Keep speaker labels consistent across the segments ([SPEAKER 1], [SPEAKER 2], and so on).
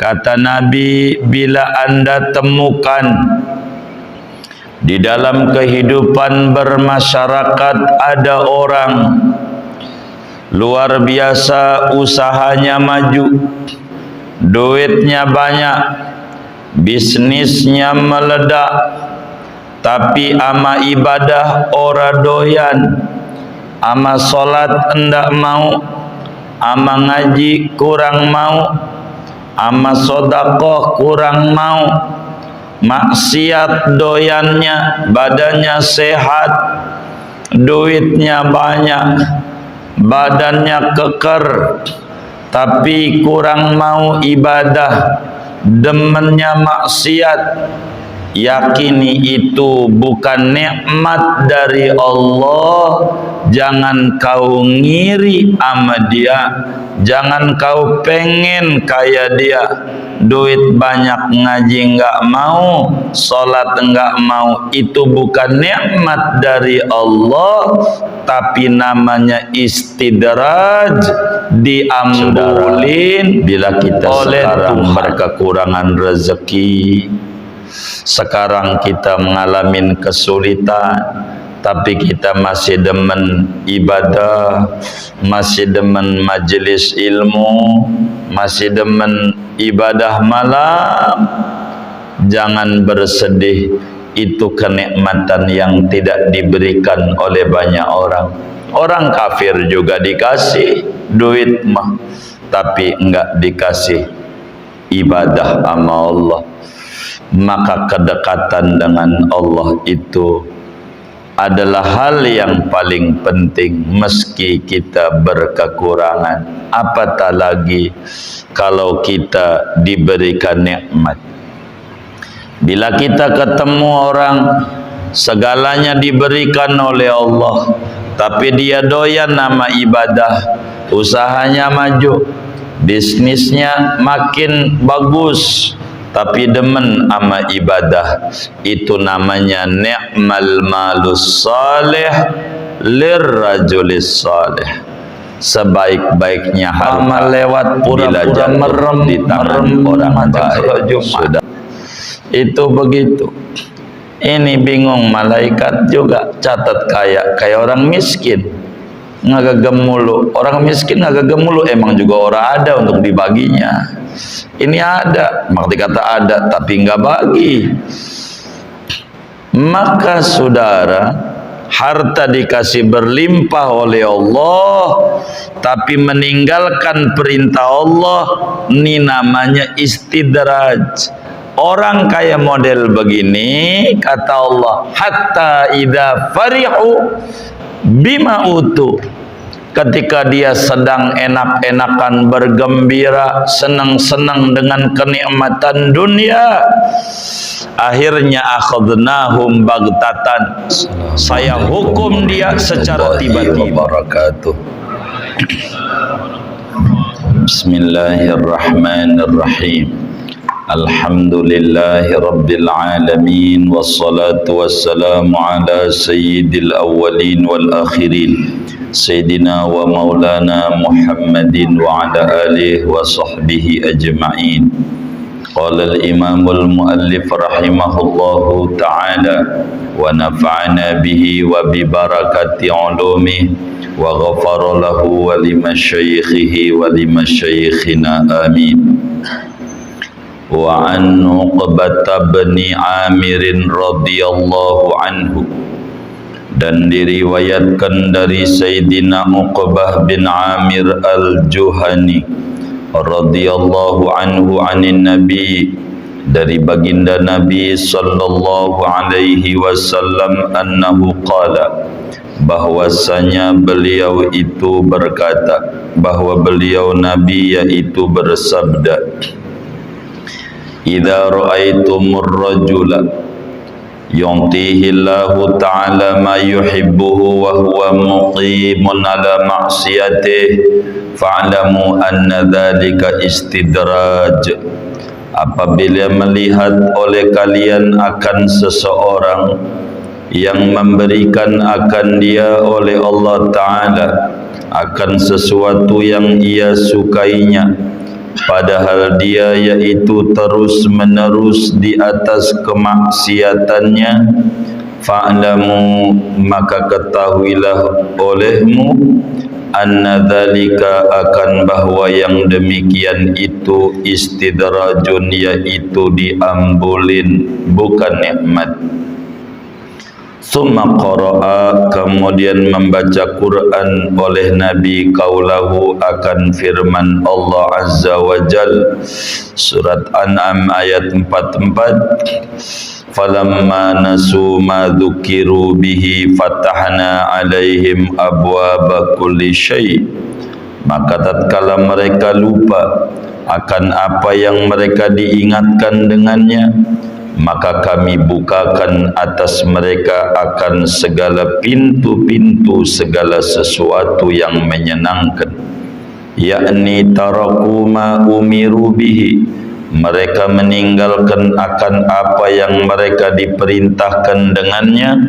[SPEAKER 1] Kata Nabi, bila anda temukan di dalam kehidupan bermasyarakat ada orang luar biasa, usahanya maju, duitnya banyak, bisnisnya meledak, tapi ama ibadah ora doyan, ama solat enggak mau, ama ngaji kurang mau, ama sodakoh kurang mau, maksiat doyannya, badannya sehat, duitnya banyak, badannya keker, tapi kurang mau ibadah, demennya maksiat. Yakini itu bukan nikmat dari Allah. Jangan kau ngiri sama dia, jangan kau pengen kayak dia. Duit banyak, ngaji enggak mau, salat enggak mau. Itu bukan nikmat dari Allah, tapi namanya istidraj, diambulin. Bila kita oleh sekarang berkekurangan rezeki, sekarang kita mengalami kesulitan, tapi kita masih demen ibadah, masih demen majelis ilmu, masih demen ibadah malam, jangan bersedih. Itu kenikmatan yang tidak diberikan oleh banyak orang. Orang kafir juga dikasih duit mah, tapi enggak dikasih ibadah sama Allah. Maka kedekatan dengan Allah itu adalah hal yang paling penting meski kita berkekurangan. Apatah lagi kalau kita diberikan nikmat. Bila kita ketemu orang segalanya diberikan oleh Allah, tapi dia doyan nama ibadah, usahanya maju, bisnisnya makin bagus, tapi demen ama ibadah, itu namanya ni'mal malus salih lirrajulis salih. Sebaik-baiknya harta lewat pura-pura merem di tangan orang baik. Sudah itu begitu. Ini bingung malaikat juga catat kayak orang miskin ngagagem mulu. Orang miskin ngagagem mulu, emang juga orang ada untuk dibaginya. Ini ada, maka dikata ada, tapi enggak bagi. Maka saudara, harta dikasih berlimpah oleh Allah, tapi meninggalkan perintah Allah, ini namanya istidraj. Orang kaya model begini, kata Allah, hatta idza farihu bima utu, ketika dia sedang enak-enakan bergembira, senang-senang dengan kenikmatan dunia, akhirnya akhadnahum baghtatan, saya hukum dia secara tiba-tiba. Bismillahirrahmanirrahim. Alhamdulillahi rabbil alamin, wassalatu wassalamu ala sayyidil awwalin wal akhirin, Sayyidina wa maulana Muhammadin wa ala alihi wa sahbihi ajma'in. Qala al-imamul muallif rahimahullahu ta'ala wa nafa'ana bihi wa bi barakati ulumihi wa ghafara lahu wa limasyaikhihi wa limasyayikhina amin. Wa an Uqbah bin Amir radhiyallahu anhu, dan diriwayatkan dari Sayyidina Uqbah bin Amir al-Juhani radhiyallahu anhu anin Nabi, dari baginda Nabi sallallahu alaihi wasallam, annahu qala, bahwasanya beliau itu berkata, bahwa beliau Nabi yaitu bersabda, idza ra'aitumur rajula yu'tihi Allahu ta'ala ma yuhibbuhu wa huwa muqimun ala ma'siyatihi fa'lamu anna dhalika istidraj. Apabila melihat oleh kalian akan seseorang yang memberikan akan dia oleh Allah Ta'ala akan sesuatu yang ia sukainya, padahal dia yaitu terus menerus di atas kemaksiatannya, fa'lamu maka ketahuilah olehmu anna dzalika akan bahwa yang demikian itu istidrajun, yaitu diambulin, bukan nikmat. Summa qara'a, kemudian membaca Quran oleh Nabi qaulahu, akan firman Allah Azza wa Jal, surat An'am ayat 44, falamma nasu ma dzukiru bihi fatahna alaihim abwaaba kulli syai', maka tatkala mereka lupa akan apa yang mereka diingatkan dengannya, maka kami bukakan atas mereka akan segala pintu-pintu segala sesuatu yang menyenangkan, yakni taraku ma umiru bihi, mereka meninggalkan akan apa yang mereka diperintahkan dengannya,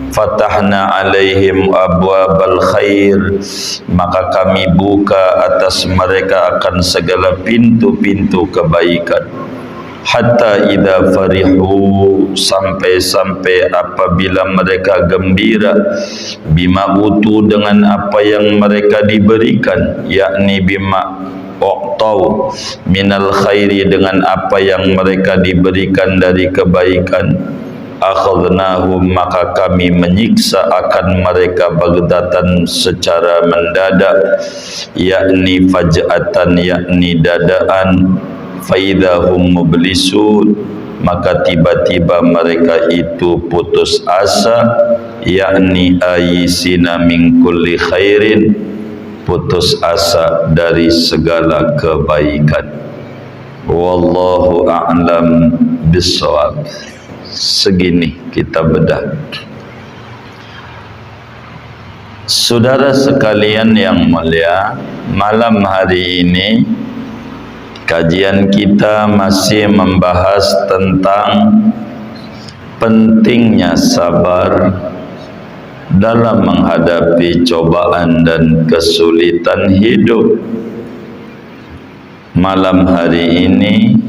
[SPEAKER 1] fatahna alaihim abwabal khair, maka kami buka atas mereka akan segala pintu-pintu kebaikan. Hatta idza farihu, sampai-sampai apabila mereka gembira, bima utu, dengan apa yang mereka diberikan, yakni bima u'tau minal khairi, dengan apa yang mereka diberikan dari kebaikan, akhadnahum, maka kami menyiksa akan mereka bagdatan, secara mendadak, yakni faj'atan, yakni dadaan, faidahum mublisun, maka tiba-tiba mereka itu putus asa, yakni ayisina min kulli khairin, putus asa dari segala kebaikan. Wallahu a'lam bissawab. Segini kita bedah. Saudara sekalian yang mulia, malam hari ini kajian kita masih membahas tentang pentingnya sabar dalam menghadapi cobaan dan kesulitan hidup. Malam hari ini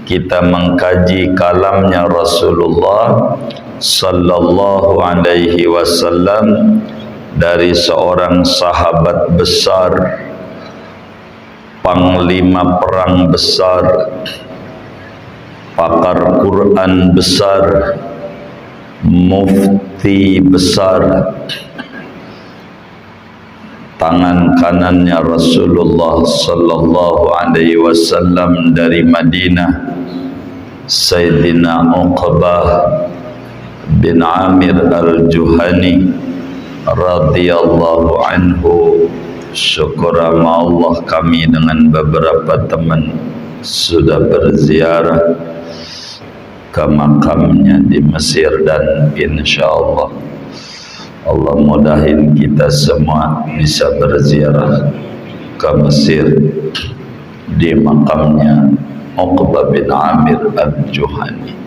[SPEAKER 1] kita mengkaji kalamnya Rasulullah sallallahu alaihi wasallam dari seorang sahabat besar, panglima perang besar, pakar Quran besar, mufti besar, tangan kanannya Rasulullah sallallahu alaihi wasallam dari Madinah, Sayyidina Uqbah bin Amir al-Juhani radhiyallahu anhu. Syukur sama Allah, kami dengan beberapa teman sudah berziarah ke makamnya di Mesir, dan insyaallah Allah mudahin kita semua bisa berziarah ke Mesir di makamnya Uqbah bin Amir al-Juhani.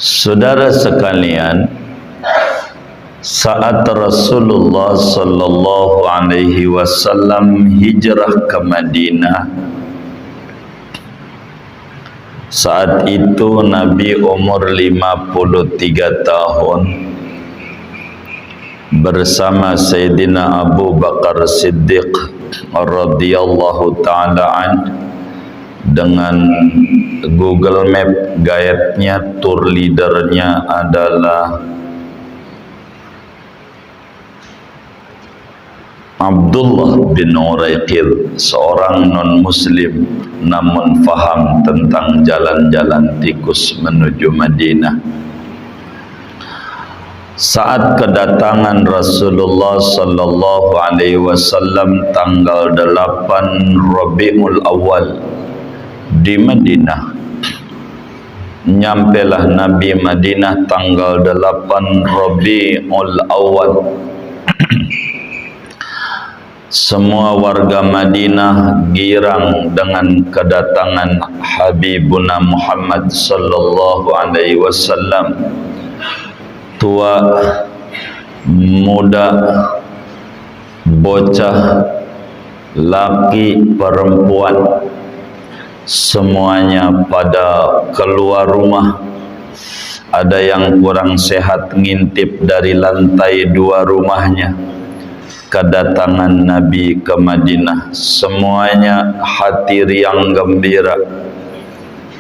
[SPEAKER 1] Saudara sekalian, saat Rasulullah sallallahu alaihi wasallam hijrah ke Madinah, saat itu Nabi umur 53 tahun bersama Sayyidina Abu Bakar Siddiq radhiyallahu ta'ala an, dengan Google Map guide-nya, tour leader-nya adalah Abdullah bin Uraiqil, seorang non-muslim namun faham tentang jalan-jalan tikus menuju Madinah. Saat kedatangan Rasulullah sallallahu alaihi wasallam tanggal 8 Rabiul Awal di Madinah, nyampelah Nabi Madinah tanggal 8 Rabiul Awal. Semua warga Madinah girang dengan kedatangan Habibuna Muhammad sallallahu alaihi wasallam. Tua, muda, bocah, laki perempuan, semuanya pada keluar rumah. Ada yang kurang sehat ngintip dari lantai 2 rumahnya. Kedatangan Nabi ke Madinah, semuanya hati riang gembira.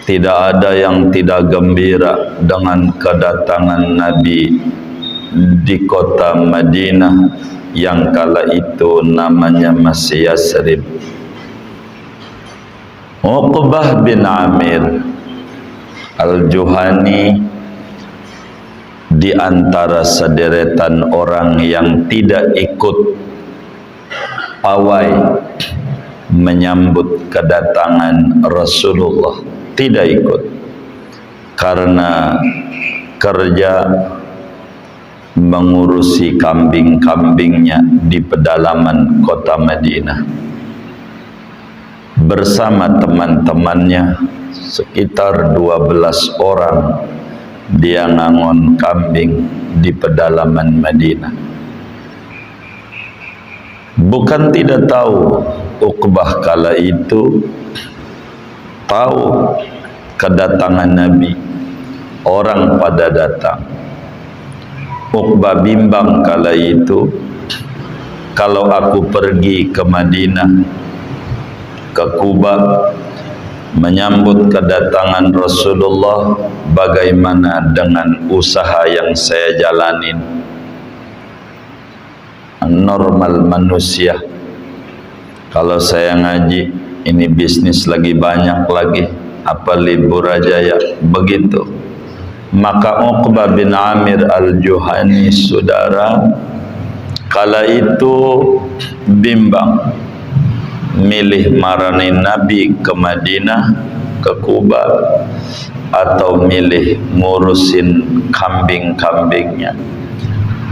[SPEAKER 1] Tidak ada yang tidak gembira dengan kedatangan Nabi di kota Madinah yang kala itu namanya masih Yasrib. Uqbah bin Amir Al-Juhani di antara sederetan orang yang tidak ikut pawai menyambut kedatangan Rasulullah, tidak ikut karena kerja mengurusi kambing-kambingnya di pedalaman kota Madinah bersama teman-temannya sekitar 12 orang. Dia ngangon kambing di pedalaman Madinah. Bukan tidak tahu, Uqbah kala itu tahu kedatangan Nabi, orang pada datang. Uqbah bimbang kala itu, kalau aku pergi ke Madinah, ke Kuba, menyambut kedatangan Rasulullah, bagaimana dengan usaha yang saya jalanin? Normal manusia, kalau saya ngaji, ini bisnis lagi banyak lagi, apa libur aja ya, begitu. Maka Uqbah bin Amir Al-Juhani, saudara, kala itu bimbang milih marani Nabi ke Madinah, ke Kuba, atau milih ngurusin kambing-kambingnya.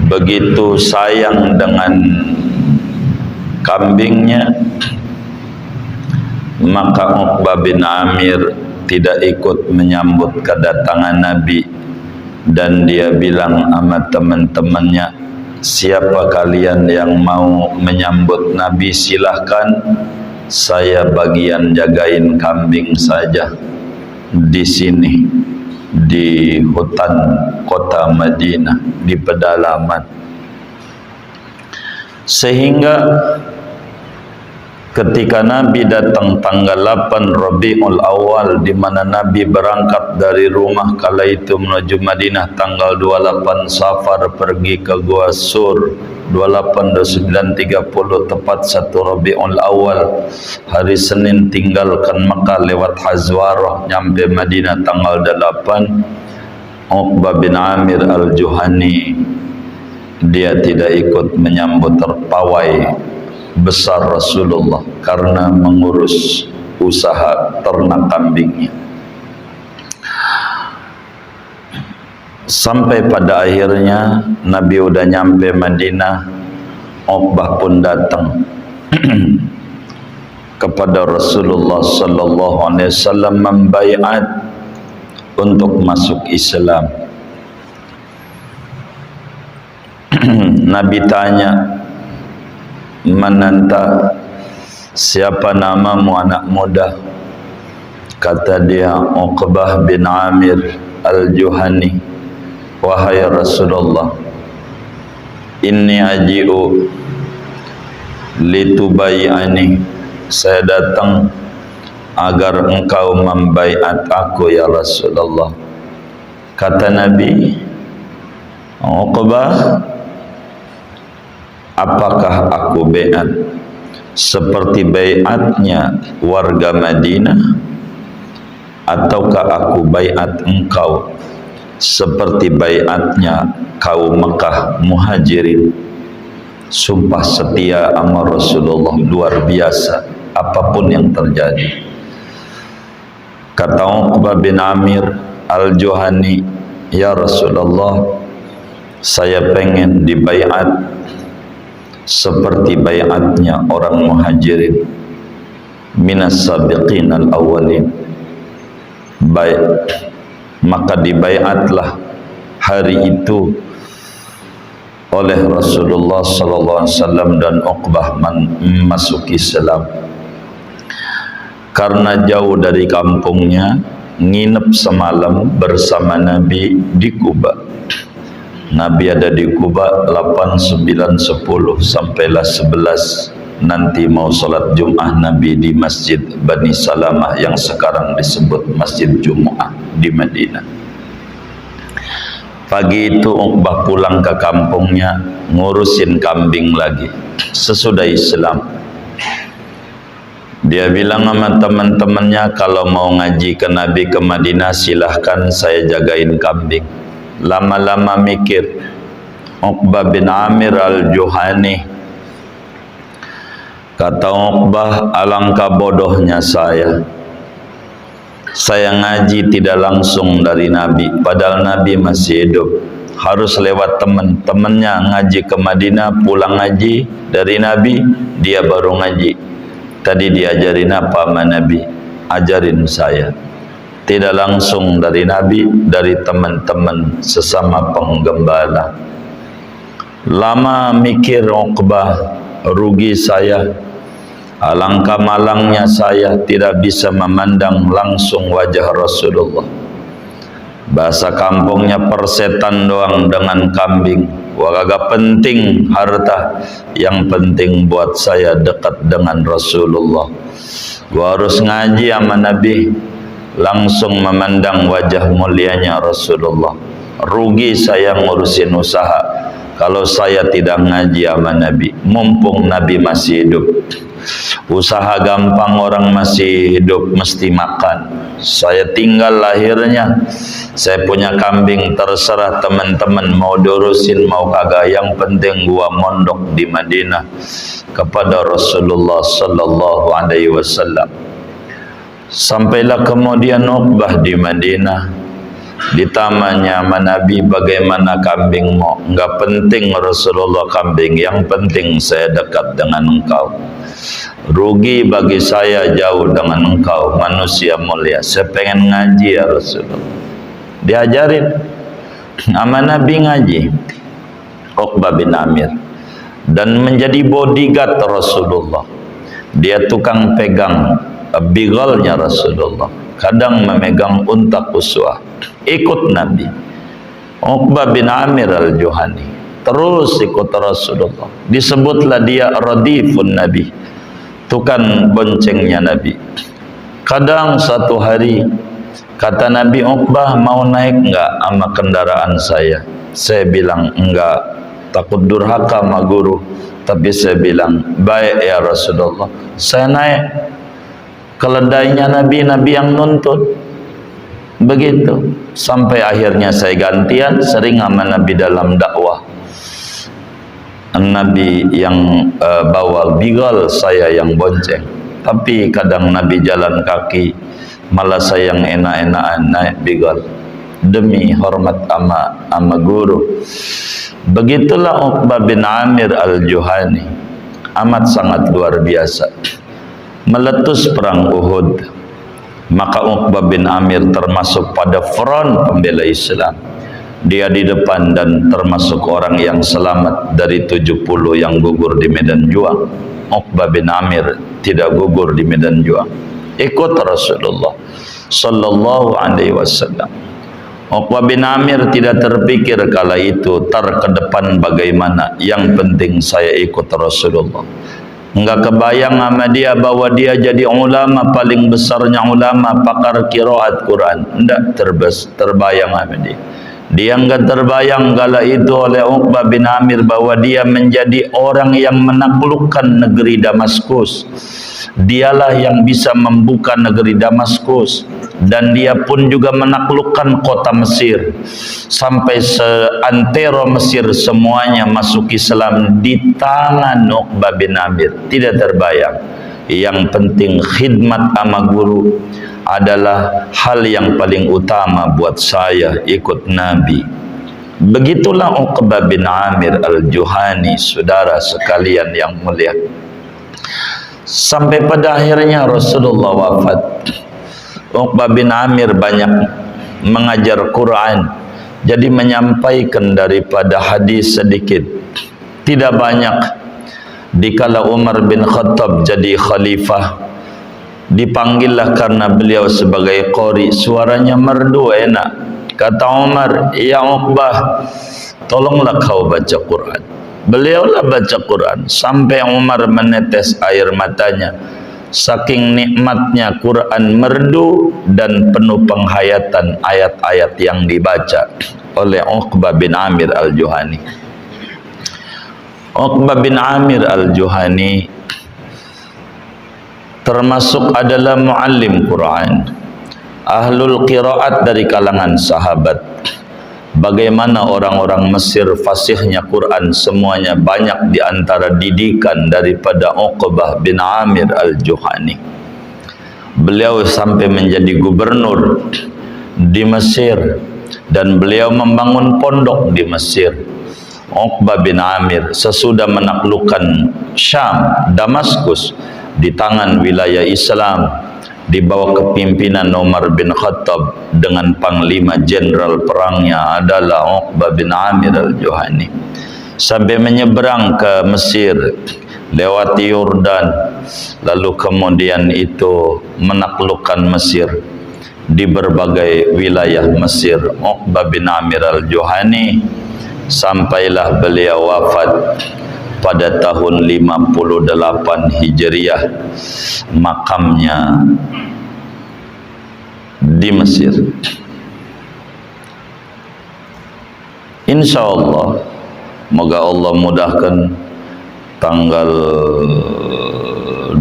[SPEAKER 1] Begitu sayang dengan kambingnya, maka Uqbah bin Amir tidak ikut menyambut kedatangan Nabi, dan dia bilang sama teman-temannya, siapa kalian yang mau menyambut Nabi silahkan, saya bagian jagain kambing saja di sini di hutan kota Madinah, di pedalaman. Sehingga ketika Nabi datang tanggal 8 Rabiul Awal, di mana Nabi berangkat dari rumah kala itu menuju Madinah tanggal 28 Safar, pergi ke Gua Sur 28, 29, 30, tepat 1 Rabiul Awal, hari Senin tinggalkan Mekah lewat Hazwarah, nyampe Madinah tanggal 8. Uqbah bin Amir Al-Juhani dia tidak ikut menyambut pawai besar Rasulullah karena mengurus usaha ternak kambingnya. Sampai pada akhirnya Nabi udah nyampe Madinah, Uqbah pun datang kepada Rasulullah sallallahu alaihi wasallam membaiat untuk masuk Islam. Nabi tanya, "Mananta, siapa namamu anak muda?" Kata dia, Uqbah bin Amir Al-Juhani. "Wahai Rasulullah, inni aji'u litubayani." Saya datang agar engkau membaiat aku ya Rasulullah. Kata Nabi, "Uqbah, apakah aku baiat seperti baiatnya warga Madinah, ataukah aku baiat engkau seperti baiatnya kaum Mekah Muhajirin?" Sumpah setia sama Rasulullah luar biasa, apapun yang terjadi. Kata Uqbah bin Amir Al-Juhani, "Ya Rasulullah, saya pengen dibaiat seperti baiatnya orang Muhajirin, minas sabiqin al-awwalin." Baik, maka dibaiatlah hari itu oleh Rasulullah sallallahu alaihi wasallam dan Uqbah memasuki Islam. Karena jauh dari kampungnya, nginep semalam bersama Nabi di Kuba. Nabi ada di Kuba 8, 9, 10 sampailah 11. Nanti mau salat Jumat Nabi di Masjid Bani Salamah yang sekarang disebut Masjid Jumu'ah di Madinah. Pagi itu Uqbah pulang ke kampungnya ngurusin kambing lagi sesudah Islam. Dia bilang sama teman-temannya, kalau mau ngaji ke Nabi ke Madinah silahkan saya jagain kambing. Lama-lama mikir, Uqbah bin Amir al-Juhani, kata Uqbah, alangkah bodohnya saya ngaji tidak langsung dari Nabi, padahal Nabi masih hidup. Harus lewat temennya ngaji ke Madinah, pulang ngaji dari Nabi, dia baru ngaji. Tadi diajarin apa sama Nabi? Ajarin saya. Tidak langsung dari Nabi, dari teman-teman sesama penggembala. Lama mikir Uqbah, rugi saya. Alangkah malangnya saya tidak bisa memandang langsung wajah Rasulullah. Bahasa kampungnya persetan doang dengan kambing. Wah, kagak penting harta, yang penting buat saya dekat dengan Rasulullah. Gua harus ngaji sama Nabi, langsung memandang wajah mulianya Rasulullah. Rugi saya ngurusin usaha kalau saya tidak ngaji sama Nabi, mumpung Nabi masih hidup. Usaha gampang, orang masih hidup mesti makan. Saya tinggal lahirnya, saya punya kambing, terserah teman-teman mau diurusin mau kagak, yang penting gua mondok di Madinah kepada Rasulullah sallallahu alaihi wasallam. Sampailah kemudian Uqbah di Madinah, ditamanya sama Nabi, bagaimana kambingmu? Enggak penting Rasulullah kambing, yang penting saya dekat dengan engkau. Rugi bagi saya jauh dengan engkau manusia mulia, saya pengen ngaji ya Rasulullah. Diajarin sama Nabi ngaji Uqbah bin Amir, dan menjadi bodyguard Rasulullah. Dia tukang pegang bigalnya Rasulullah, kadang memegang unta Quswah, ikut Nabi. Uqbah bin Amir al-Juhani terus ikut Rasulullah. Disebutlah dia radifun Nabi, tukang boncengnya Nabi. Kadang satu hari kata Nabi, Uqbah mau naik enggak sama kendaraan saya? Saya bilang enggak, takut durhaka sama guru. Tapi saya bilang, baik ya Rasulullah, saya naik. Keledainya Nabi, Nabi yang nuntut. Begitu sampai akhirnya saya gantian, sering sama Nabi dalam dakwah. Nabi yang bawa bigal, saya yang bonceng. Tapi kadang Nabi jalan kaki, malah saya yang enak-enakan naik bigal demi hormat ama guru. Begitulah Uqbah bin Amir al-Juhani, amat sangat luar biasa. Meletus perang Uhud, maka Uqbah bin Amir termasuk pada front pembela Islam. Dia di depan dan termasuk orang yang selamat dari 70 yang gugur di medan juang. Uqbah bin Amir tidak gugur di medan juang, ikut Rasulullah sallallahu alaihi wasallam. Uqbah bin Amir tidak terpikir kala itu ke depan bagaimana, yang penting saya ikut Rasulullah. Enggak kebayang sama dia bahwa dia jadi ulama paling besarnya ulama, pakar qiraat Quran. Enggak terbayang sama dia. Dia enggak terbayang kala itu oleh Uqbah bin Amir bahwa dia menjadi orang yang menaklukkan negeri Damaskus. Dialah yang bisa membuka negeri Damaskus, dan dia pun juga menaklukkan kota Mesir sampai seantero Mesir semuanya masuk Islam di tangan Uqbah bin Amir. Tidak terbayang. Yang penting khidmat sama guru adalah hal yang paling utama buat saya, ikut Nabi. Begitulah Uqbah bin Amir al-Juhani, saudara sekalian yang mulia. Sampai pada akhirnya Rasulullah wafat. Uqbah bin Amir banyak mengajar Quran, jadi menyampaikan daripada hadis sedikit. tidak banyak. Dikala Umar bin Khattab jadi khalifah, dipanggillah karena beliau sebagai qari, suaranya merdu enak. Kata Umar, "Ya Uqbah, tolonglah kau baca Quran." Beliaulah baca Quran sampai Umar menetes air matanya. Saking nikmatnya Quran merdu dan penuh penghayatan ayat-ayat yang dibaca oleh Uqbah bin Amir al-Juhani. Uqbah bin Amir al-Juhani termasuk adalah muallim Quran, ahlul qiraat dari kalangan sahabat. Bagaimana orang-orang Mesir fasihnya Quran, semuanya banyak di antara didikan daripada Uqbah bin Amir al-Juhani. Beliau sampai menjadi gubernur di Mesir dan beliau membangun pondok di Mesir. Uqbah bin Amir sesudah menaklukkan Syam, Damaskus di tangan wilayah Islam di bawah kepimpinan Umar bin Khattab dengan panglima jenderal perangnya adalah Uqbah bin Amir al-Juhani, sampai menyeberang ke Mesir lewat Yordan, lalu kemudian itu menaklukkan Mesir di berbagai wilayah Mesir. Uqbah bin Amir al-Juhani sampailah beliau wafat pada tahun 58 Hijriah, makamnya di Mesir. InsyaAllah, moga Allah mudahkan tanggal 8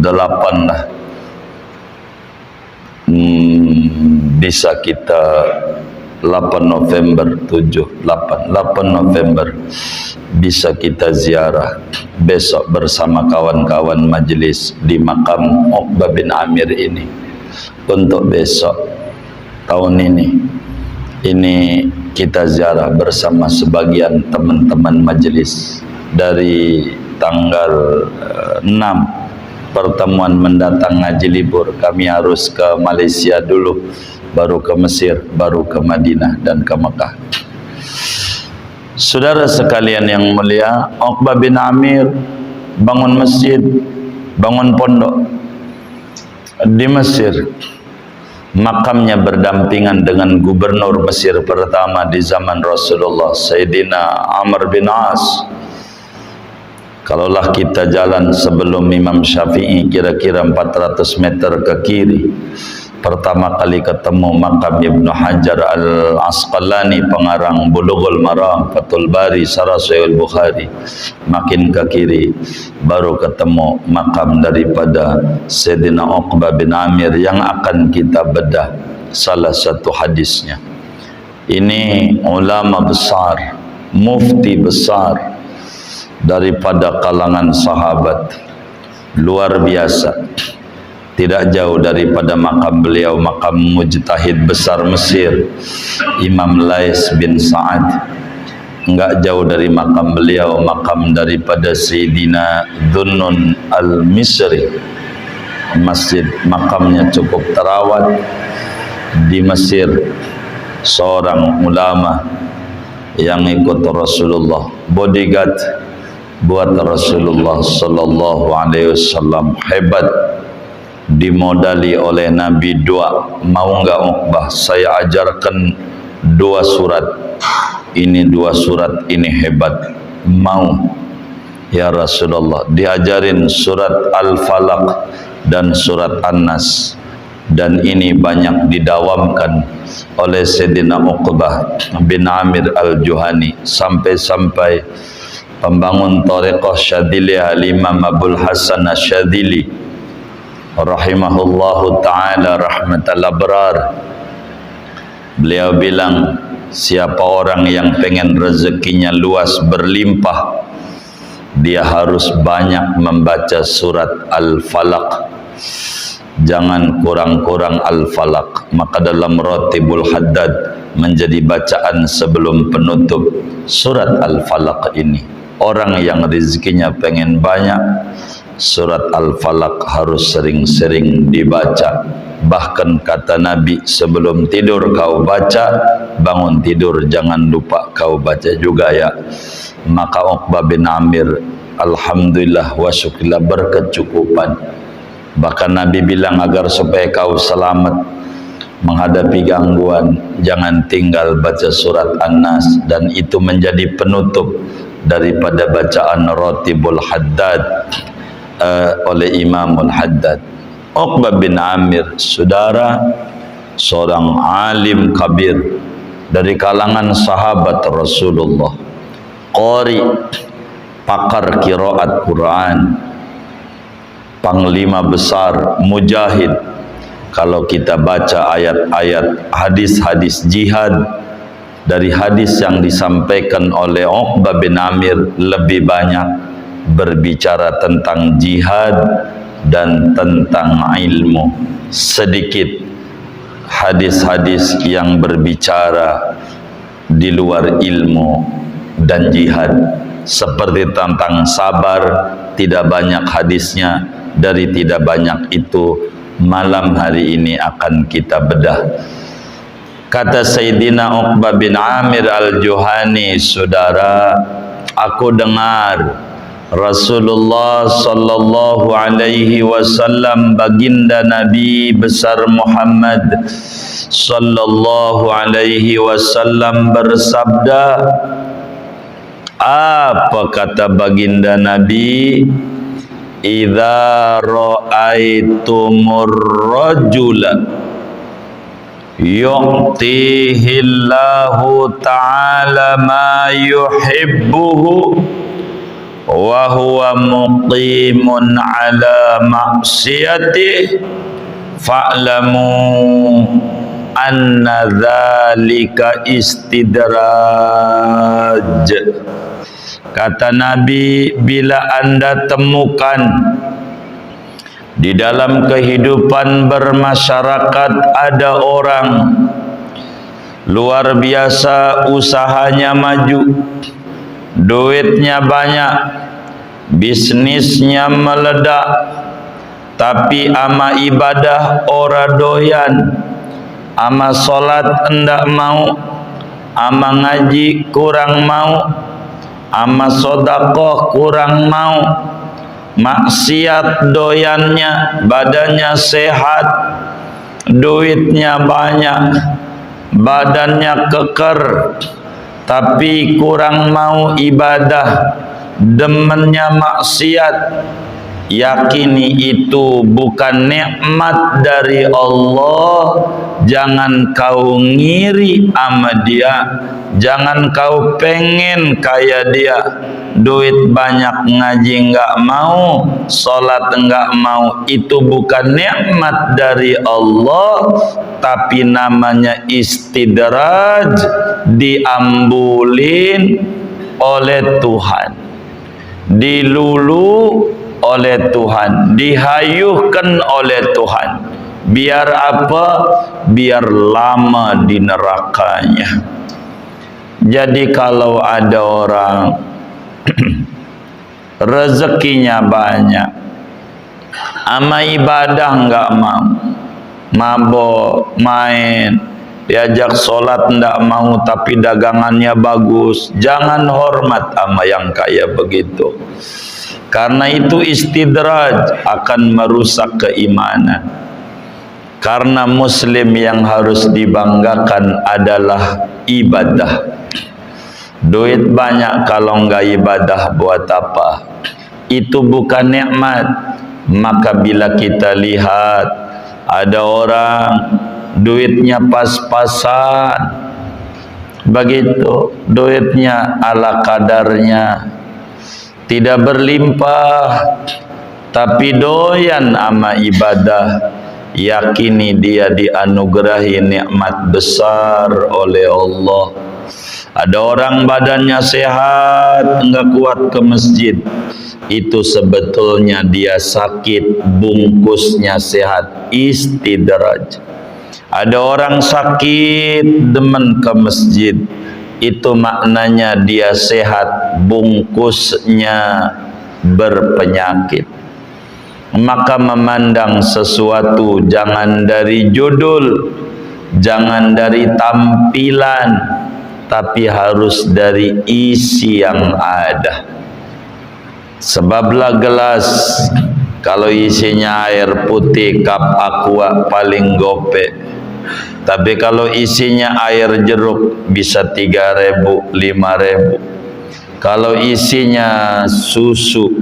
[SPEAKER 1] lah bisa kita 8 November bisa kita ziarah besok bersama kawan-kawan majlis di makam Uqbah bin Amir ini. Untuk besok tahun ini kita ziarah bersama sebagian teman-teman majlis. Dari tanggal 6 pertemuan mendatang ngaji libur, kami harus ke Malaysia dulu, baru ke Mesir, baru ke Madinah dan ke Mekah. Saudara sekalian yang mulia, Uqbah bin Amir bangun masjid, bangun pondok di Mesir. Makamnya berdampingan dengan gubernur Mesir pertama di zaman Rasulullah, Sayyidina Amr bin As. Kalaulah kita jalan sebelum Imam Syafi'i kira-kira 400 meter ke kiri, pertama kali ketemu makam Ibnu Hajar al-Asqalani, pengarang Bulughul Maram, Fathul Bari, Syarah Sahih Bukhari. Makin ke kiri baru ketemu makam daripada Sayyidina Uqbah bin Amir yang akan kita bedah salah satu hadisnya. Ini ulama besar, mufti besar daripada kalangan sahabat, luar biasa. Tidak jauh daripada makam beliau, makam mujtahid besar Mesir, Imam Lais bin Sa'ad. Enggak jauh dari makam beliau, makam daripada Sayyidina Dhunnun al-Misri. Masjid makamnya cukup terawat di Mesir. Seorang ulama yang ikut Rasulullah, bodyguard buat Rasulullah sallallahu alaihi wasallam, hebat. Dimodali oleh Nabi doa, mau enggak Uqbah saya ajarkan 2 surat ini, 2 surat ini hebat. Mau ya Rasulullah. Diajarin surat Al-Falaq dan surat An-Nas, dan ini banyak didawamkan oleh Sayyidina Uqbah bin Amir al-Juhani sampai pembangun Thariqah Syadiliyah Imam Abul Hasan Asyadili rahimahullahu ta'ala rahmatal abrar. Beliau bilang, siapa orang yang pengen rezekinya luas berlimpah, dia harus banyak membaca surat Al-Falaq. Jangan kurang-kurang Al-Falaq. Maka dalam Ratibul Haddad menjadi bacaan sebelum penutup surat Al-Falaq ini. Orang yang rezekinya pengen banyak, surat Al-Falaq harus sering-sering dibaca. Bahkan kata Nabi, sebelum tidur kau baca, bangun tidur jangan lupa kau baca juga ya. Maka Uqbah bin Amir, alhamdulillah wa syukurillah, berkecukupan. Bahkan Nabi bilang agar supaya kau selamat menghadapi gangguan, jangan tinggal baca surat An-Nas, dan itu menjadi penutup daripada bacaan Ratibul Haddad oleh Imamul Haddad. Uqbah bin Amir, saudara, seorang alim kabir dari kalangan sahabat Rasulullah, qari, pakar qiraat Quran, panglima besar, mujahid. Kalau kita baca ayat-ayat hadis-hadis jihad, dari hadis yang disampaikan oleh Uqbah bin Amir lebih banyak berbicara tentang jihad dan tentang ilmu. Sedikit hadis-hadis yang berbicara di luar ilmu dan jihad, seperti tentang sabar, tidak banyak hadisnya. Dari tidak banyak itu, malam hari ini akan kita bedah. Kata Sayyidina Uqbah bin Amir al-Juhani, saudara, aku dengar Rasulullah sallallahu alaihi wasallam, baginda Nabi besar Muhammad sallallahu alaihi wasallam bersabda. Apa kata baginda Nabi? Idza ra'aitumur rajula yu'tihillahu ta'ala ma yuhibbuhu wa huwa muqimun ala ma'siyatihi fa'lamu anna dzalika istidraj. Kata Nabi, bila anda temukan di dalam kehidupan bermasyarakat ada orang luar biasa, usahanya maju, duitnya banyak, bisnisnya meledak, tapi ama ibadah ora doyan, ama solat enggak mau, ama ngaji kurang mau, ama sodakoh kurang mau, maksiat doyannya, badannya sehat, duitnya banyak, badannya keker, tapi kurang mau ibadah, demennya maksiat, yakini itu bukan nikmat dari Allah. Jangan kau ngiri sama dia, jangan kau pengen kayak dia. Duit banyak, ngaji enggak mau, salat enggak mau, itu bukan nikmat dari Allah, tapi namanya istidraj, diambulin oleh Tuhan, dilulu oleh Tuhan, dihayuhkan oleh Tuhan. Biar apa? Biar lama di nerakanya. Jadi kalau ada orang rezekinya banyak, ama ibadah enggak mau, mabok, main, diajak sholat enggak mau, tapi dagangannya bagus, jangan hormat sama yang kaya begitu. Karena itu istidraj, akan merusak keimanan. Karena muslim yang harus dibanggakan adalah ibadah. Duit banyak kalau enggak ibadah buat apa? Itu bukan nikmat. Maka bila kita lihat ada orang duitnya pas-pasan, begitu, duitnya ala kadarnya, tidak berlimpah, tapi doyan ama ibadah, yakini dia dianugerahi nikmat besar oleh Allah. Ada orang badannya sehat, enggak kuat ke masjid, itu sebetulnya dia sakit, bungkusnya sehat, istidraj. Ada orang sakit, demen ke masjid, itu maknanya dia sehat, bungkusnya berpenyakit. Maka memandang sesuatu jangan dari judul, jangan dari tampilan, tapi harus dari isi yang ada. Sebablah gelas kalau isinya air putih, kap aqua paling gope. Tapi kalau isinya air jeruk bisa 3.000, 5.000. Kalau isinya susu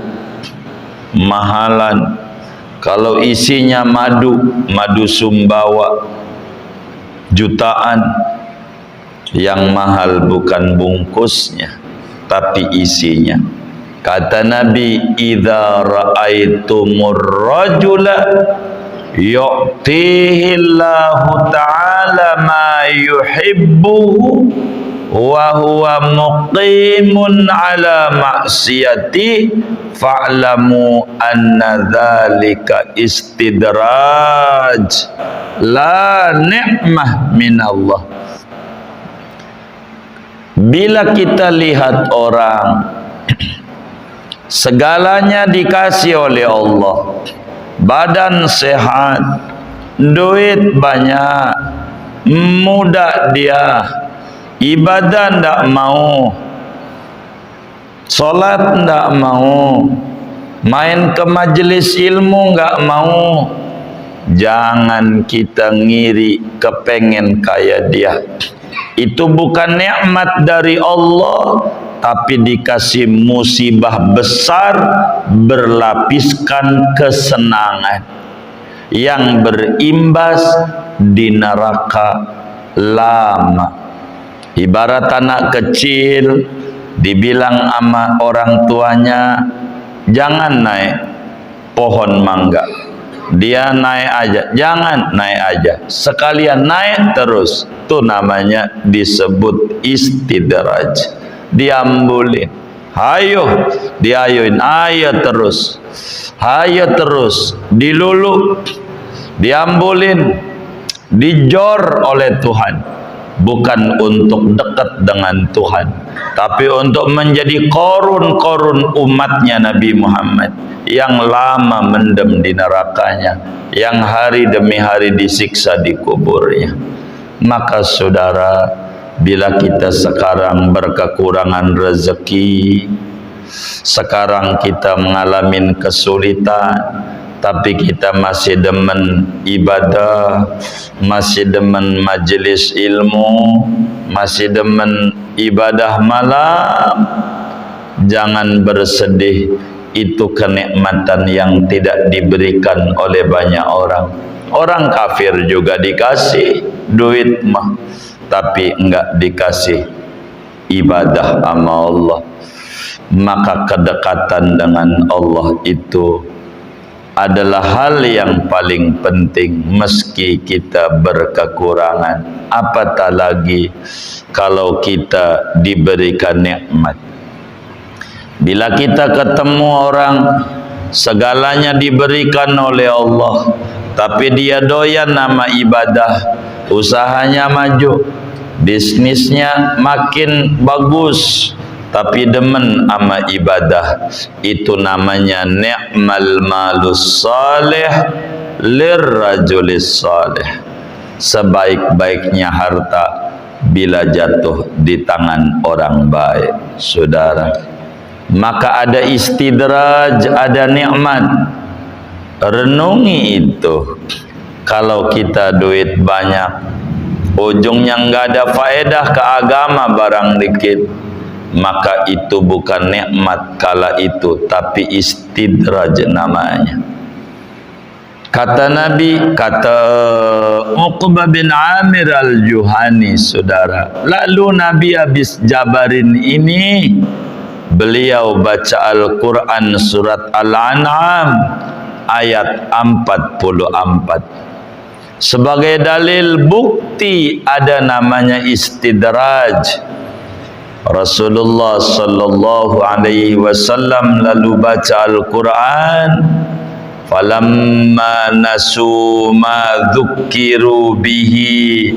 [SPEAKER 1] mahalan. Kalau isinya madu, madu Sumbawa jutaan. Yang mahal bukan bungkusnya, tapi isinya. Kata Nabi, idza ra'aitumur rajula yu'tihillahu ta'ala ma yuhibbuhu wa huwa muqimun ala ma'siyati fa'lamu anna dzalika istidraj la ni'mah minallah. Bila kita lihat orang segalanya dikasih oleh Allah, badan sehat, duit banyak, muda dia, ibadah ndak mau, solat ndak mau, main ke majelis ilmu nggak mau, jangan kita ngiri kepengen kayak dia. Itu bukan nikmat dari Allah, tapi dikasih musibah besar berlapiskan kesenangan yang berimbas di neraka lama. Ibarat anak kecil dibilang sama orang tuanya, jangan naik pohon mangga. Dia naik aja, jangan naik aja, sekalian naik terus. Itu namanya disebut istidraj. Diambulin, hayo, diayuin, ayo terus, dilulu, diambulin, dijor oleh Tuhan. Bukan untuk dekat dengan Tuhan, tapi untuk menjadi korun-korun umatnya Nabi Muhammad yang lama mendem di nerakanya, yang hari demi hari disiksa di kuburnya. Maka saudara, bila kita sekarang berkekurangan rezeki, sekarang kita mengalami kesulitan, tapi kita masih demen ibadah, masih demen majelis ilmu, masih demen ibadah malam, jangan bersedih. Itu kenikmatan yang tidak diberikan oleh banyak orang. Orang kafir juga dikasih duit mah, tapi enggak dikasih ibadah sama Allah. Maka kedekatan dengan Allah itu adalah hal yang paling penting meski kita berkekurangan, apatah lagi kalau kita diberikan nikmat. Bila kita ketemu orang segalanya diberikan oleh Allah, tapi dia doyan nama ibadah, usahanya maju, bisnisnya makin bagus, tapi demen ama ibadah, itu namanya ni'mal malus salih lirrajulis salih. Sebaik-baiknya harta bila jatuh di tangan orang baik, saudara. Maka ada istidraj, ada nikmat. Renungi itu. Kalau kita duit banyak, ujungnya enggak ada faedah ke agama barang dikit, maka itu bukan nikmat kala itu, tapi istidraj namanya. Kata Nabi, kata Uqbah bin Amir al-Juhani, saudara, lalu Nabi habis jabarin ini, beliau baca Al-Quran surat Al-An'am ayat 44 sebagai dalil bukti ada namanya istidraj. Rasulullah sallallahu alaihi wasallam lalu baca Al-Quran, falamma nasu ma dzukkiru bihi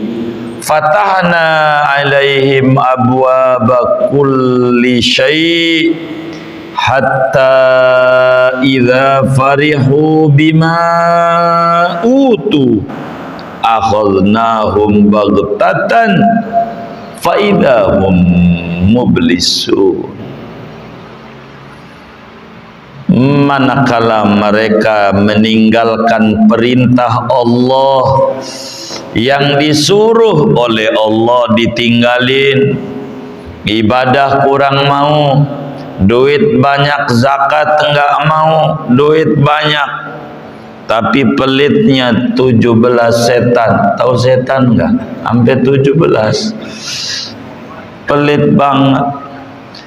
[SPEAKER 1] fatahna alaihim abwaba kulli syai' hatta idza farihu bima utu akhadnahum baghtatan fa idahum mublisun. Manakala mereka meninggalkan perintah Allah, yang disuruh oleh Allah ditinggalin, ibadah kurang mau, duit banyak zakat enggak mau, duit banyak tapi pelitnya 17 setan. Tahu setan enggak? Hampir 17. Pelit banget.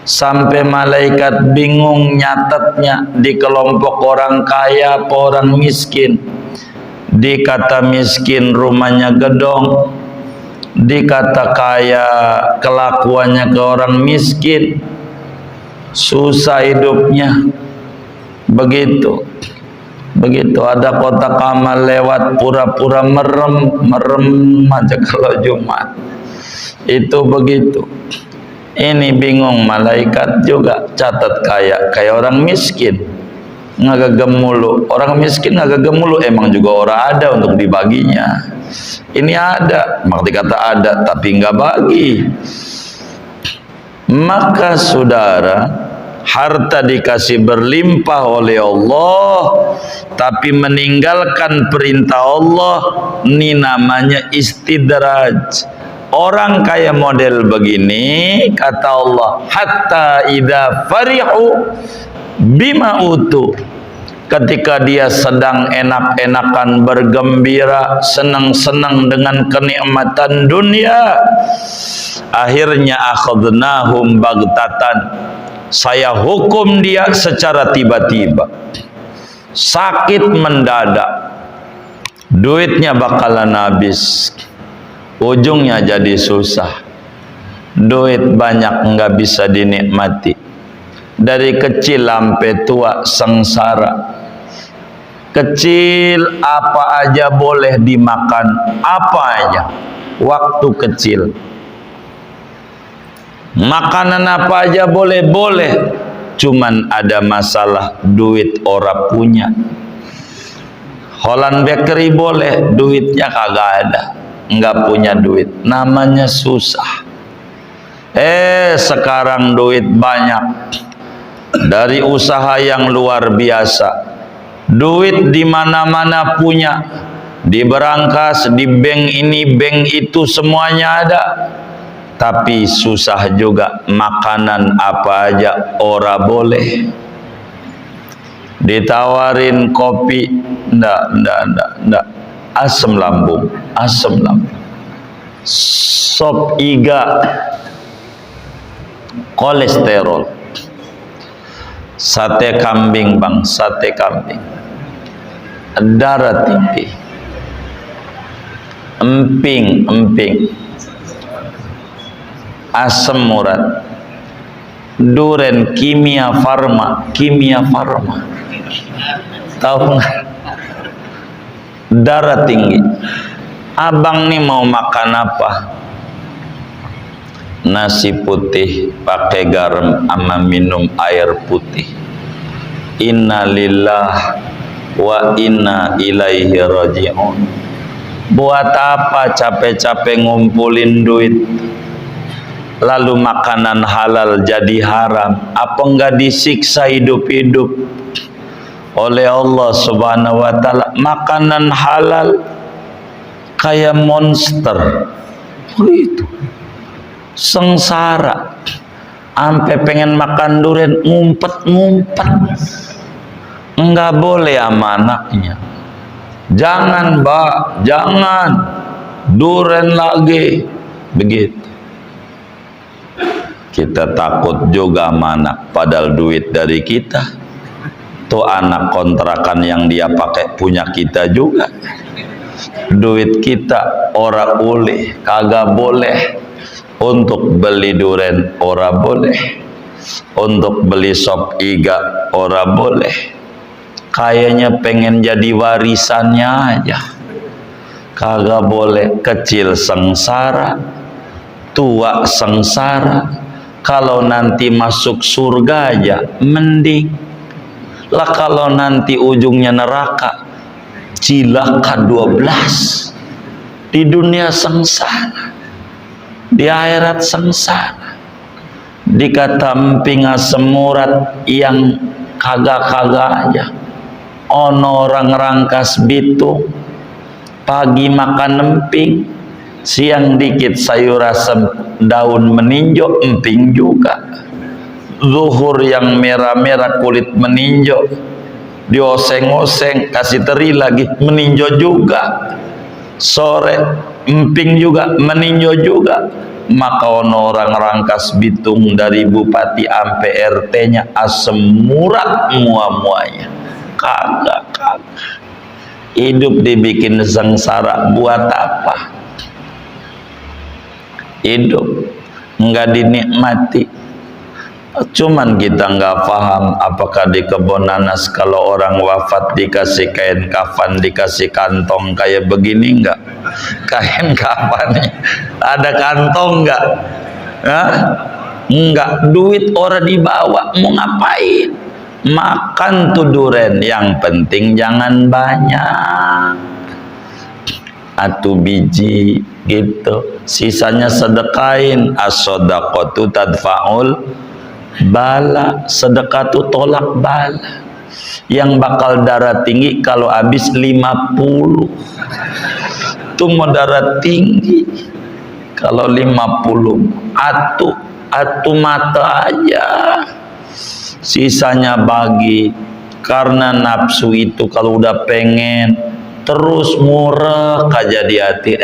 [SPEAKER 1] Sampai malaikat bingung nyatetnya di kelompok orang kaya apa orang miskin. Dikata miskin rumahnya gedong, dikata kaya kelakuannya ke orang miskin, susah hidupnya. Begitu ada kotak amal lewat, pura-pura merem aja kalau Jumat. Itu begitu. Ini bingung malaikat juga, catat kayak orang miskin ngagagem mulu. Orang miskin ngagagem mulu, emang juga orang ada untuk dibaginya. Ini ada, maka dikata ada tapi nggak bagi. Maka saudara, harta dikasih berlimpah oleh Allah tapi meninggalkan perintah Allah, ini namanya istidraj. Orang kaya model begini, kata Allah, hatta idza farihu bima utu, ketika dia sedang enak-enakan bergembira, senang-senang dengan kenikmatan dunia, akhirnya akhadnahum baghtatan, saya hukum dia secara tiba-tiba, sakit mendadak, duitnya bakalan habis, ujungnya jadi susah, duit banyak nggak bisa dinikmati, dari kecil sampai tua sengsara. Kecil apa aja boleh dimakan, apa aja waktu kecil, makanan apa aja boleh, cuman ada masalah duit ora punya. Holland Bakery boleh, duitnya kagak ada, nggak punya duit, namanya susah. Sekarang duit banyak, dari usaha yang luar biasa, duit di mana-mana punya, di berangkas, di bank ini, bank itu, semuanya ada. Tapi susah juga, makanan apa aja ora boleh. Ditawarin kopi, ndak, asam lambung. Sop iga, kolesterol. Sate kambing bang, sate kambing, darah tinggi, emping, asam urat, duren, kimia farma, tahu nggak? Darah tinggi. Abang nih mau makan apa? Nasi putih pakai garam sama minum air putih. Innalillah wa inna ilaihi raji'un. Buat apa capek-capek ngumpulin duit, lalu makanan halal jadi haram? Apa enggak disiksa hidup-hidup oleh Allah Subhanahu wa taala? Makanan halal kayak monster begitu, sengsara, sampai pengen makan durian ngumpet, enggak boleh sama anaknya, jangan mbak, jangan durian lagi, begitu. Kita takut juga sama anak, padahal duit dari kita. Tuh anak kontrakan yang dia pakai punya kita juga, duit kita, ora boleh, kagak boleh. Untuk beli duren ora boleh, untuk beli sop iga ora boleh. Kayaknya pengen jadi warisannya aja, kagak boleh. Kecil sengsara, tua sengsara, Kalau nanti masuk surga aja mending lah, kalau nanti ujungnya neraka cilaka 12. Di dunia sengsara, di akhirat sengsara. Dikata emping semurat yang kagak-kagak aja. Ono orang rangkas bitung, pagi makan emping, siang dikit sayur asem daun meninjau, emping juga. Zuhur yang merah-merah kulit meninjau, dioseng-oseng kasih teri lagi meninjau juga. Sore emping juga meninjau juga. Maka ono orang rangkas bitung dari bupati ampe RT-nya asem murat muanya. Kagak. Hidup dibikin sengsara buat apa? Hidup enggak dinikmati. Cuman kita nggak paham apakah di kebun nanas kalau orang wafat dikasih kain kafan, dikasih kantong kayak begini enggak? Kain kafan nih ada kantong enggak? Hah? Enggak, duit orang dibawa mau ngapain? Makan tuh duren, yang penting jangan banyak. Atu biji gitu, sisanya sedekain. As-shadaqatu tadfa'ul bala, sedekah tuh tolak bala. Yang bakal darah tinggi kalau habis 50 tuh mau darah tinggi. Kalau 50 atu mata aja, sisanya bagi. Karena nafsu itu kalau udah pengen terus murah aja di hati.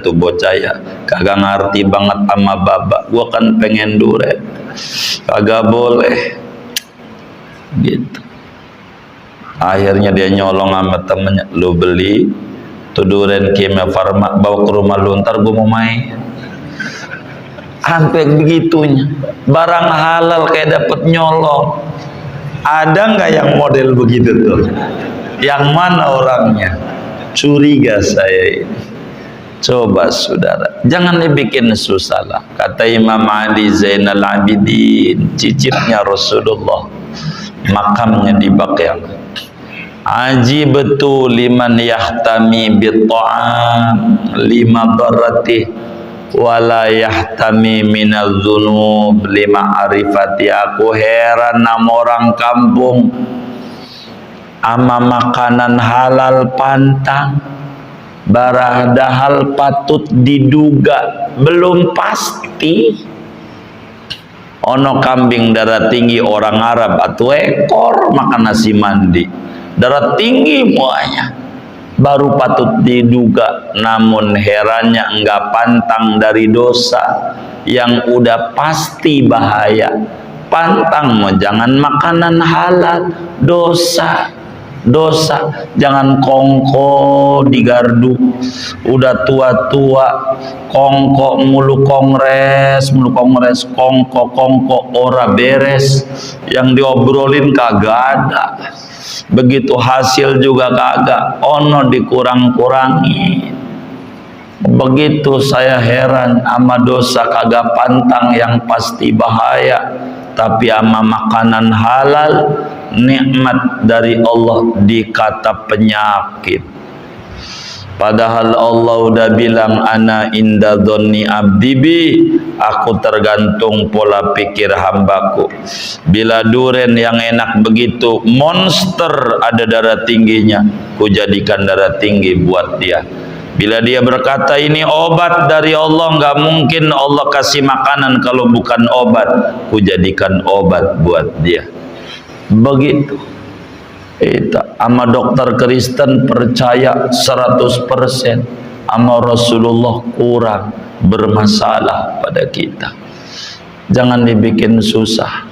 [SPEAKER 1] Tuh bocah ya kagak ngerti banget sama babak, gua kan pengen duren, kagak boleh gitu. Akhirnya dia nyolong sama temennya, lu beli tuh duren Kimia Farma, bawa ke rumah lu, ntar gua mau main. Sampai begitunya, barang halal kayak dapet nyolong. Ada nggak yang model begitu tuh? Yang mana orangnya? Curiga saya ini. Coba saudara, jangan dibikin susah lah. Kata Imam Ali Zainal Abidin, cicitnya Rasulullah, makamnya di Baqiyah. Aji betul liman yahtami bitta'am lima baratih wala yahtami minal dzunub lima arifati. Aku heran sama orang kampung ama makanan halal pantang, baradahal patut diduga belum pasti. Ono kambing darah tinggi orang Arab atau ekor makan nasi mandi darah tinggi muanya, baru patut diduga. Namun herannya enggak pantang dari dosa yang udah pasti bahaya. Pantang mau jangan makanan halal, dosa. Jangan kongko di gardu udah tua-tua, kongko mulu kongres kongko ora beres, yang diobrolin kagak ada, begitu hasil juga kagak, ono dikurang-kurangi. Begitu saya heran sama dosa kagak pantang yang pasti bahaya, tapi sama makanan halal nikmat dari Allah dikata penyakit. Padahal Allah udah bilang ana inda dhonni abdi bi, aku tergantung pola pikir hambaku. Bila duren yang enak begitu monster ada darah tingginya, ku jadikan darah tinggi buat dia. Bila dia berkata ini obat dari Allah, nggak mungkin Allah kasih makanan kalau bukan obat, ku jadikan obat buat dia. Begitu. Ama dokter Kristen percaya 100%, ama Rasulullah kurang, bermasalah pada kita. Jangan dibikin susah.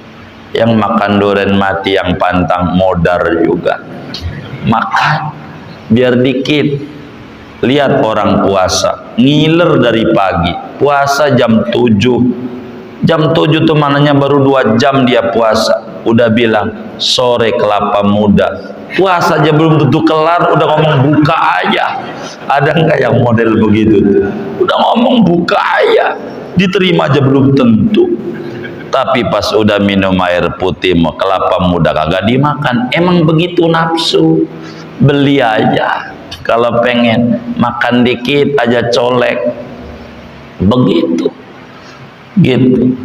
[SPEAKER 1] Yang makan duren mati, yang pantang modar juga. Makan biar dikit. Lihat orang puasa ngiler dari pagi, puasa jam 7. Jam 7 tuh mananya baru 2 jam dia puasa, udah bilang sore kelapa muda. Puasa aja belum tentu kelar udah ngomong buka aja. Ada nggak yang model begitu tuh? Udah ngomong buka aja, diterima aja belum tentu. Tapi pas udah minum air putih mau kelapa muda kagak dimakan. Emang begitu nafsu. Beli aja kalau pengen, makan dikit aja colek. Begitu. Gitu.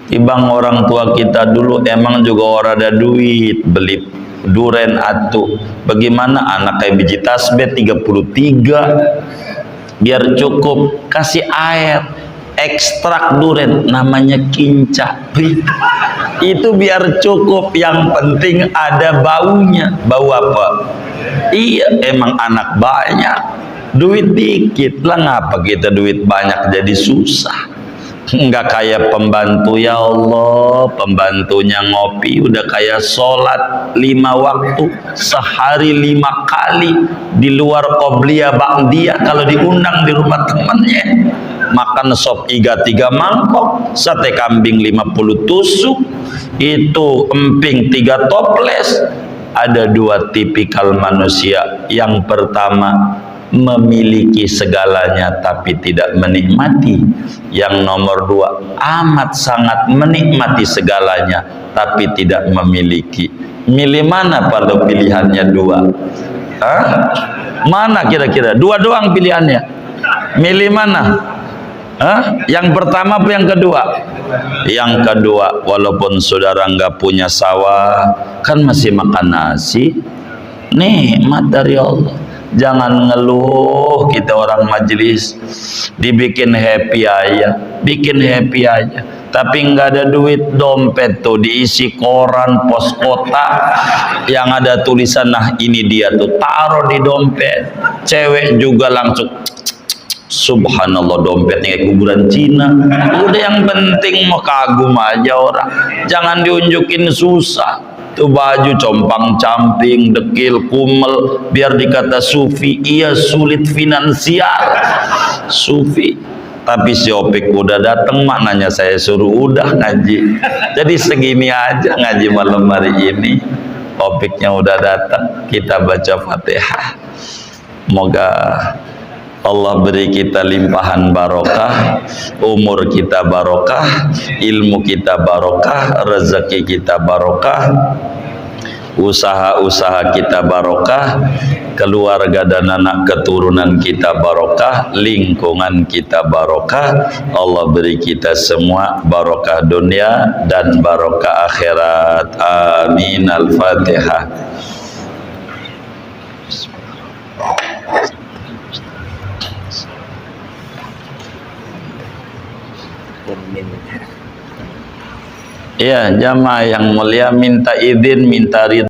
[SPEAKER 1] Ibang orang tua kita dulu emang juga orang ada duit beli duren atu. Bagaimana anak kayak biji tasbih 33 biar cukup, kasih air ekstrak duren namanya kinca. Itu biar cukup, yang penting ada baunya. Bau apa? Iya, emang anak banyak, duit dikit lah, ngapa kita duit banyak jadi susah. Enggak kayak pembantu, ya Allah, pembantunya ngopi udah kayak sholat 5 waktu, sehari 5 kali, di luar qobliyah ba'diyah. Kalau diundang di rumah temannya, makan sop iga 3 mangkok, sate kambing 50 tusuk, itu emping 3 toples. Ada 2 tipikal manusia. Yang pertama, memiliki segalanya tapi tidak menikmati. Yang nomor 2, amat sangat menikmati segalanya tapi tidak memiliki. Milih mana kalau pilihannya 2? Hah? Mana kira-kira? 2 doang pilihannya. Milih mana? Hah? Yang pertama apa yang kedua? Yang kedua, walaupun saudara nggak punya sawah, kan masih makan nasi. Nikmat dari Allah. Jangan ngeluh, kita orang majelis dibikin happy aja, bikin happy aja. Tapi nggak ada duit, dompet tuh diisi koran pos kota yang ada tulisan, nah ini dia tuh, taruh di dompet. Cewek juga langsung subhanallah, dompetnya kayak kuburan Cina. Udah, yang penting mau kagum aja orang, jangan diunjukin susah. Tuh baju compang camping, dekil, kumel, biar dikata sufi. Iya, sulit finansial sufi. Tapi si Opik udah datang, maknanya saya suruh udah ngaji. Jadi segini aja ngaji malam hari ini. Opiknya udah datang, kita baca Fatihah. Moga Allah beri kita limpahan barokah, umur kita barokah, ilmu kita barokah, rezeki kita barokah, usaha-usaha kita barokah, keluarga dan anak keturunan kita barokah, lingkungan kita barokah. Allah beri kita semua barokah dunia dan barokah akhirat. Amin. Al-Fatihah. Ya, jamaah yang mulia, minta izin, minta ridho.